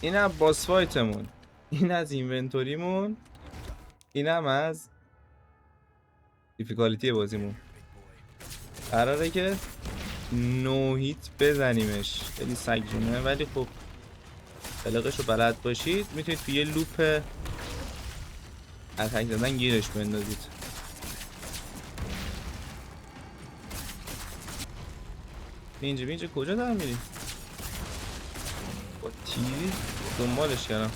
این هم باس فایتمون، این از اینونتوریمون، این هم از دیفیکالتی بازیمون. قراره که نو هیت بزنیمش. خیلی سگجونه ولی خب قلقشو بلد باشید میتونید توی یه لوپ اتک زدن گیرش بندازید. اینجا کجا در میری؟ با تیری دنبالش کردم.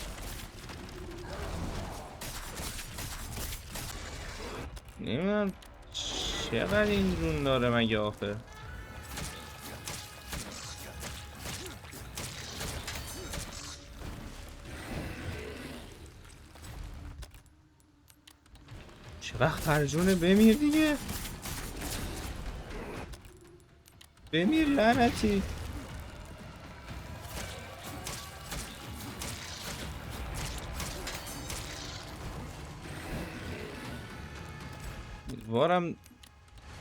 نمیدونم چقدر این رون داره مگه آخه. چقدر خرجونه. بمیر دیگه، بمیر لعنتی. وارم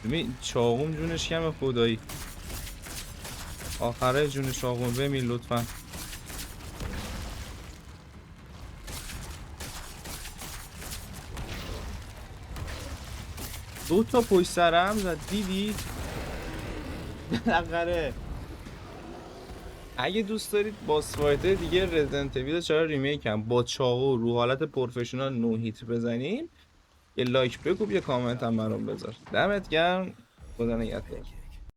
ببین چاقوم جونش کمه خدایی. آخره جون چاقوم بمیر لطفا. دو تا پشت سرم زد دیدی؟ بالاخره. اگه دوست دارید باس فایت دیگه رزیدنت ایویل 4 ریمیک هم با چاقو رو حالت پروفشنال نو هیت بزنیم، یه لایک بگو، یه کامنت هم برام بذار. دمت گرم. خدا نگهدار.